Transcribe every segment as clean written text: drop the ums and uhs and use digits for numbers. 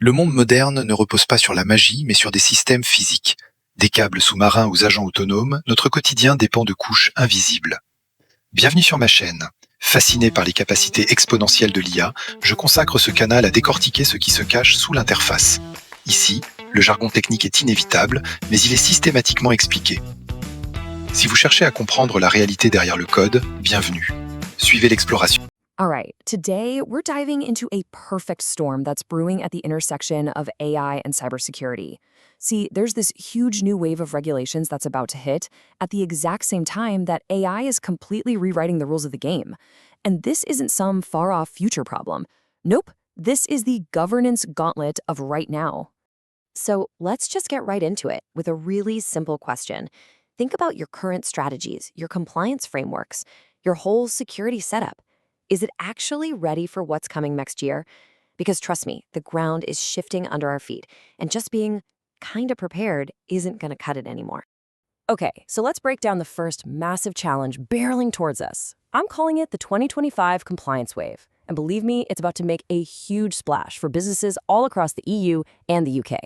Le monde moderne ne repose pas sur la magie, mais sur des systèmes physiques. Des câbles sous-marins aux agents autonomes, notre quotidien dépend de couches invisibles. Bienvenue sur ma chaîne. Fasciné par les capacités exponentielles de l'IA, je consacre ce canal à décortiquer ce qui se cache sous l'interface. Ici, le jargon technique est inévitable, mais il est systématiquement expliqué. Si vous cherchez à comprendre la réalité derrière le code, bienvenue. Suivez l'exploration. All right, today we're diving into a perfect storm that's brewing at the intersection of AI and cybersecurity. See, there's this huge new wave of regulations that's about to hit at the exact same time that AI is completely rewriting the rules of the game. And this isn't some far-off future problem. Nope, this is the governance gauntlet of right now. So let's just get right into it with a really simple question. Think about your current strategies, your compliance frameworks, your whole security setup. Is it actually ready for what's coming next year? Because trust me, the ground is shifting under our feet, and just being kind of prepared isn't going to cut it anymore. Okay, so let's break down the first massive challenge barreling towards us. I'm calling it the 2025 compliance wave. And believe me, it's about to make a huge splash for businesses all across the EU and the UK.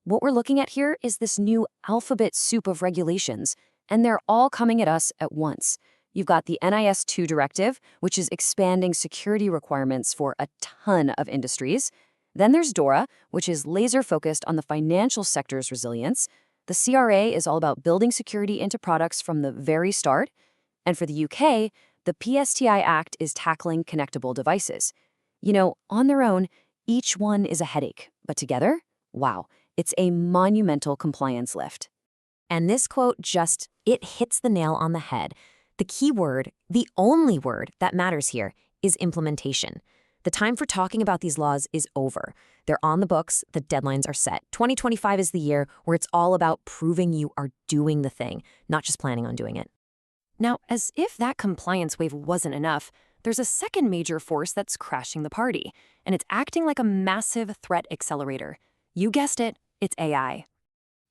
What we're looking at here is this new alphabet soup of regulations, and they're all coming at us at once. You've got the NIS2 directive, which is expanding security requirements for a ton of industries. Then there's DORA, which is laser-focused on the financial sector's resilience. The CRA is all about building security into products from the very start. And for the UK, the PSTI Act is tackling connectable devices. You know, on their own, each one is a headache. But together, wow, it's a monumental compliance lift. And this quote it hits the nail on the head. The key word, the only word that matters here, is implementation. The time for talking about these laws is over. They're on the books, the deadlines are set. 2025 is the year where it's all about proving you are doing the thing, not just planning on doing it. Now, as if that compliance wave wasn't enough, there's a second major force that's crashing the party, and it's acting like a massive threat accelerator. You guessed it, it's AI.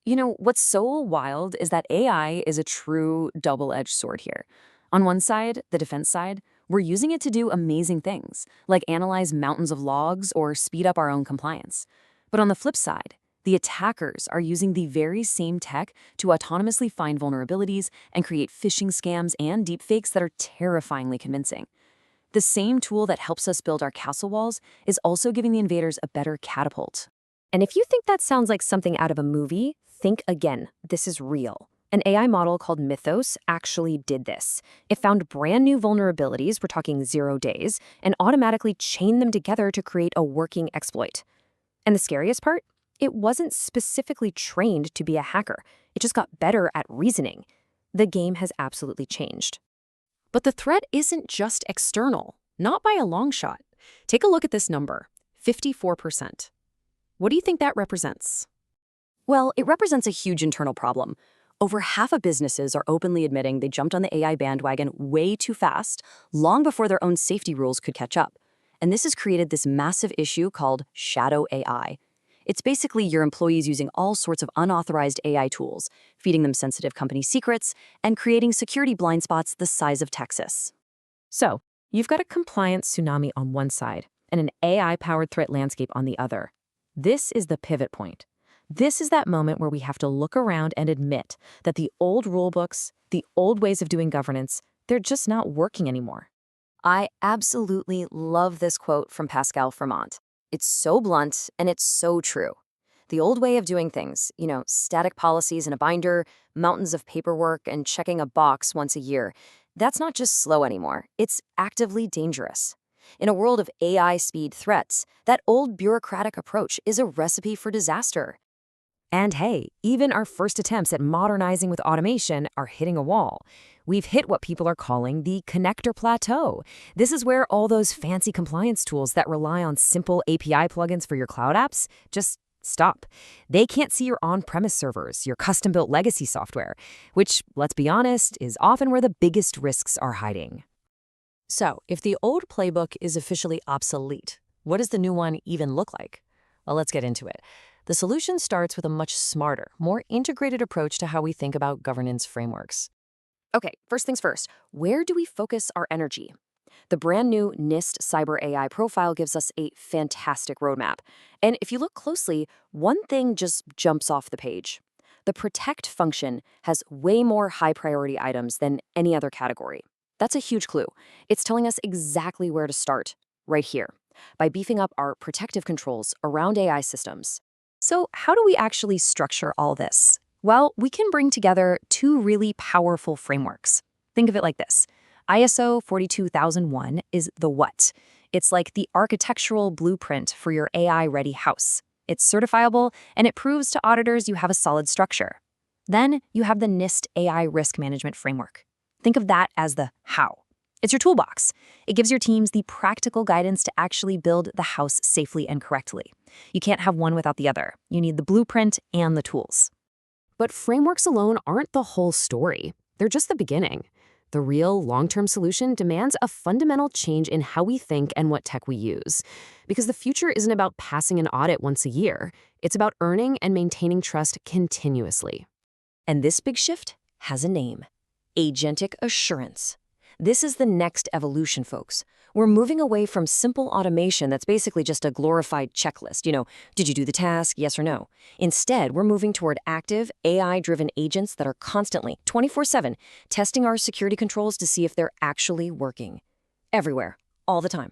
You know, what's so wild is that AI is a true double-edged sword here. On one side, the defense side, we're using it to do amazing things, like analyze mountains of logs or speed up our own compliance. But on the flip side, the attackers are using the very same tech to autonomously find vulnerabilities and create phishing scams and deepfakes that are terrifyingly convincing. The same tool that helps us build our castle walls is also giving the invaders a better catapult. And if you think that sounds like something out of a movie, think again. This is real. An AI model called Mythos actually did this. It found brand new vulnerabilities, we're talking 0 days, and automatically chained them together to create a working exploit. And the scariest part? It wasn't specifically trained to be a hacker. It just got better at reasoning. The game has absolutely changed. But the threat isn't just external, not by a long shot. Take a look at this number, 54%. What do you think that represents? Well, it represents a huge internal problem. Over half of businesses are openly admitting they jumped on the AI bandwagon way too fast, long before their own safety rules could catch up. And this has created this massive issue called shadow AI. It's basically your employees using all sorts of unauthorized AI tools, feeding them sensitive company secrets, and creating security blind spots the size of Texas. So, you've got a compliance tsunami on one side and an AI-powered threat landscape on the other. This is the pivot point. This is that moment where we have to look around and admit that the old rulebooks, the old ways of doing governance, they're just not working anymore. I absolutely love this quote from Pascal Fremont. It's so blunt and it's so true. The old way of doing things, static policies in a binder, mountains of paperwork, and checking a box once a year, that's not just slow anymore. It's actively dangerous. In a world of AI speed threats, that old bureaucratic approach is a recipe for disaster. And hey, even our first attempts at modernizing with automation are hitting a wall. We've hit what people are calling the connector plateau. This is where all those fancy compliance tools that rely on simple API plugins for your cloud apps just stop. They can't see your on-premise servers, your custom-built legacy software, which, let's be honest, is often where the biggest risks are hiding. So, if the old playbook is officially obsolete, what does the new one even look like? Well, let's get into it. The solution starts with a much smarter, more integrated approach to how we think about governance frameworks. Okay, first things first, where do we focus our energy? The brand new NIST Cyber AI profile gives us a fantastic roadmap. And if you look closely, one thing just jumps off the page. The protect function has way more high priority items than any other category. That's a huge clue. It's telling us exactly where to start, right here, by beefing up our protective controls around AI systems. So, how do we actually structure all this? Well, we can bring together two really powerful frameworks. Think of it like this. ISO 42001 is the what. It's like the architectural blueprint for your AI-ready house. It's certifiable, and it proves to auditors you have a solid structure. Then you have the NIST AI Risk Management Framework. Think of that as the how. It's your toolbox. It gives your teams the practical guidance to actually build the house safely and correctly. You can't have one without the other. You need the blueprint and the tools. But frameworks alone aren't the whole story. They're just the beginning. The real long-term solution demands a fundamental change in how we think and what tech we use. Because the future isn't about passing an audit once a year. It's about earning and maintaining trust continuously. And this big shift has a name: agentic assurance. This is the next evolution, folks. We're moving away from simple automation that's basically just a glorified checklist. Did you do the task, yes or no? Instead, we're moving toward active, AI-driven agents that are constantly, 24/7, testing our security controls to see if they're actually working. Everywhere, all the time.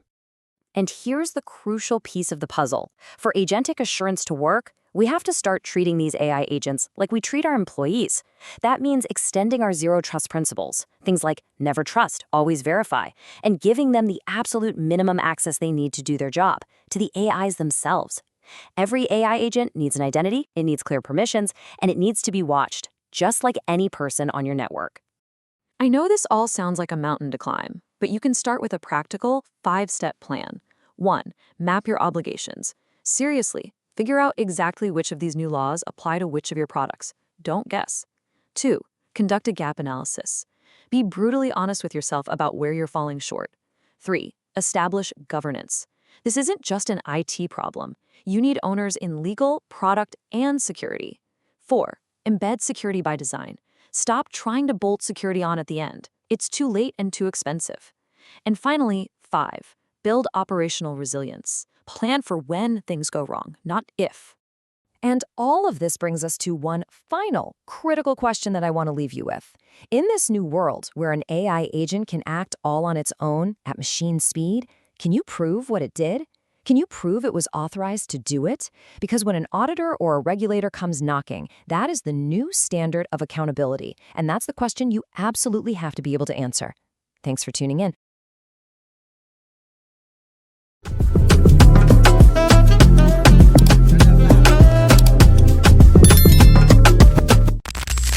And here's the crucial piece of the puzzle. For agentic assurance to work, we have to start treating these AI agents like we treat our employees. That means extending our zero trust principles, things like never trust, always verify, and giving them the absolute minimum access they need to do their job, to the AIs themselves. Every AI agent needs an identity, it needs clear permissions, and it needs to be watched, just like any person on your network. I know this all sounds like a mountain to climb, but you can start with a practical 5-step plan. 1. Map your obligations. Seriously, figure out exactly which of these new laws apply to which of your products. Don't guess. 2. Conduct a gap analysis. Be brutally honest with yourself about where you're falling short. 3. Establish governance. This isn't just an IT problem. You need owners in legal, product, and security. 4. Embed security by design. Stop trying to bolt security on at the end. It's too late and too expensive. And finally, 5. Build operational resilience. Plan for when things go wrong, not if. And all of this brings us to one final critical question that I want to leave you with. In this new world where an AI agent can act all on its own at machine speed, can you prove what it did? Can you prove it was authorized to do it? Because when an auditor or a regulator comes knocking, that is the new standard of accountability. And that's the question you absolutely have to be able to answer. Thanks for tuning in.